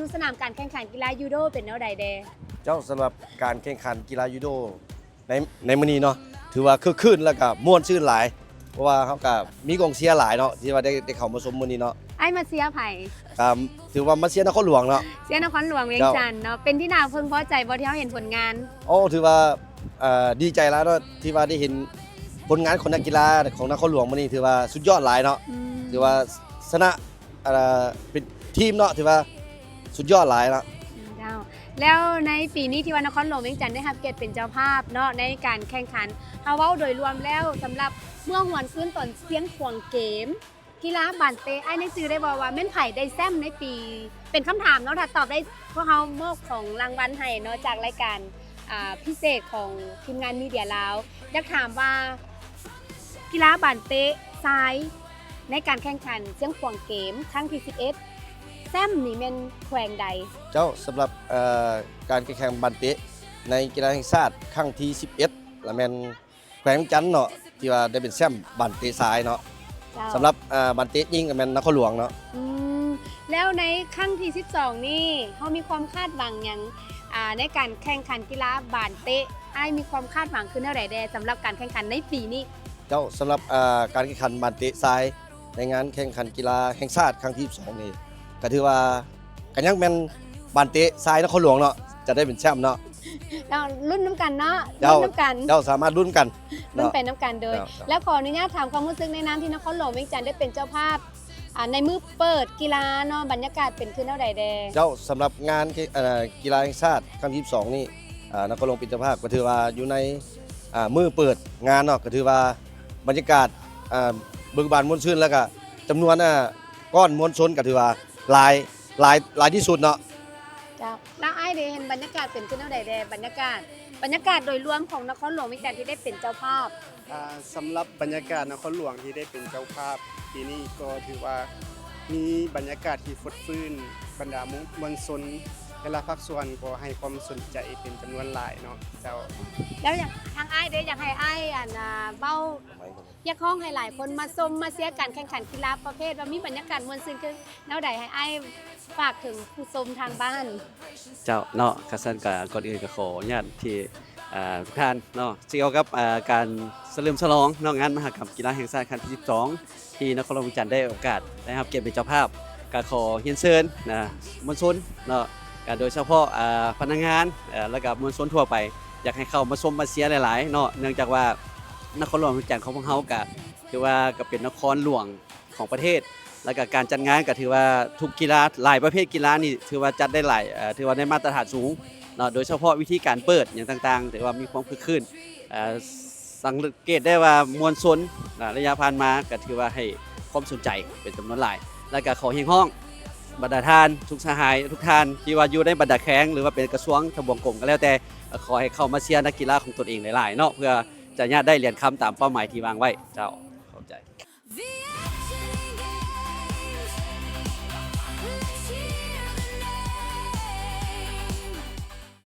อยู่สนามการแข่งขันกีฬายูโดเป็นแนวใดแดเจ้าสำหรับการแข่งขันกีฬายูโดในมื้อนี้เนาะถือว่าคึกคืนแล้วก็ม่วนชื่นหลายเพราะว่าเขาก็มีกองเชียร์หลายเนาะที่ว่าได้เข้ามาชมมื้อนี้เนาะไอ้มาเชียร์ไผก็ถือว่ามาเชียร์นครหลวงเนาะเชียร์นครหลวงเวียงจันทน์เนาะเป็นที่น่าพึงพอใจบ่ที่เฮาเห็นผลงานโอ้ถือว่าดีใจแล้วเนาะที่ว่าได้เห็นผลงานของนักกีฬาของนครหลวงมื้อนี้ถือว่าสุดยอดหลายเนาะถือว่าชนะเป็นทีมเนาะถือว่าสุดยอดหลายเนาะแล้วในปีนี้ที่ว่านครหลวงเวียงจันทน์ได้รับเกียรติเป็นเจ้าภาพเนาะในการแข่งขันเฮาเว้าโดยรวมแล้วสำหรับเมื่อหวนคืนตอนเสียงขวงเกมกีฬาบานเตไอ้ในจื่อได้บอกว่าแม่นไผได้แซมในปีเป็นคำถามเนาะถ้าตอบได้พวกเฮามอบของรางวัลให้เนาะจากรายการพิเศษของทีมงานมีเดียลาวอยากถามว่ากีฬาบานเตซ้ายในการแข่งขันเสียงขวงเกมครั้งที่11แซมนี่แม่นแขวงใดเจ้าสำหรับการแข่งขันบันเตะในกีฬาแห่งชาติครั้งที่11และแม่นแขวงจันทน์เนาะที่ว่าได้เป็นแชมป์บันเตะซ้ายเนาะสำหรับบันเตะยิงกับแม่นนครหลวงเนาะแล้วในครั้งที่12นี่เฮามีความคาดหวังหยังในการแข่งขันกีฬาบานเตะอ้ายมีความคาดหวังคือแนวใดแดสำหรับการแข่งขันในปีนี้เจ้าสำหรับการแข่งขันบันเตะซ้ายในงานแข่งขันกีฬาแห่งชาติครั้งที่12นี่ก็ถือว่ากันยังแม่นบันเตะซ้ายนครหลวงเนาะจะได้เป็นแชมป์เนาะเรารุ่นน้ำกันเนาะรุ่นน้ำกันเจ้าสามารถรุ่นกันรุ่นเป็นน้ำกันโดยแล้วขออนุญาตถามความรู้สึกในน้ำที่นครหลวงเวียงจันทน์ได้เป็นเจ้าภาพในมือเปิดกีฬาเนาะบรรยากาศเป็นขึ้นเท่าใดแดเจ้าสำหรับงานกีฬาแห่งชาติครั้งที่12นี่นครหลวงเป็นเจ้าภาพก็ถือว่าอยู่ในมือเปิดงานเนาะก็ถือว่าบรรยากาศเบิกบานมวลชื่นแล้วก็จำนวนก้อนมวลชนก็ถือว่าหลายที่สุดเนาะแล้วไอ้เดเห็นบรรยากาศเป็นขึ้นเท่าใดแดบรรยากาศโดยรวมของนครหลวงเวียงจันทน์ที่ได้เป็นเจ้าภาพสำหรับบรรยากาศนครหลวงที่ได้เป็นเจ้าภาพปีนี้ก็ถือว่ามีบรรยากาศที่ฟดฟื้นบรรดามวลชนเวลาพักส่วนก็ให้ความสนใจเป็นจำนวนหลายเนาะเจ้าแล้วอย่างทางไอ้เดอยากให้ไอ้เบ้าอยากห้องให้หลายคนมาชมมาเชียร์การแข่งขันกีฬาประเภทว่ามีบรรยากาศมวลซึ้งคือแนวใดให้ไอ้ฝากถึงผู้ชมทางบ้านเจ้าเนาะกระสันกับก่อนอื่นก็ขออนุญาตที่ทุกท่านเนาะเกี่ยวกับการเฉลิมฉลองเนาะงานมหกรรมกีฬาแห่งชาติครั้งที่12ที่นครหลวงเวียงจันทน์ได้โอกาสได้รับเกียรติเป็นเจ้าภาพก็ขอเรียนเชิญมวลชนเนาะโดยเฉพาะพนักงานแล้วก็มวลชนทั่วไปอยากให้เข้ามาชมมาเชียร์หลายๆเนาะเนื่องจากว่านครหลวงเวียงจันทน์ของพวกเราก็ถือว่าก็เป็นนครหลวงของประเทศแล้วก็การจัดงานก็ถือว่าทุกกีฬาหลายประเภทกีฬานี่ถือว่าจัดได้หลายถือว่าได้มาตรฐานสูงเนาะโดยเฉพาะวิธีการเปิดอย่างต่างๆถือว่ามีความคึกคืนสังเกตได้ว่ามวลชนระยะผ่านมาก็ถือว่าให้ความสนใจเป็นจำนวนหลายแล้วก็ขอเฮียงห้องบรรดาท่านทุกสหายทุกท่านที่ว่าอยู่ในบรรดาแข้งหรือว่าเป็นกระทรวงทบวงกรมก็แล้วแต่ขอให้เข้ามาเชียร์นักกีฬาของตนเองหลายๆเนาะเพื่อจะได้เหรียญคำตามเป้าหมายที่วางไว้เจ้าเข้าใจ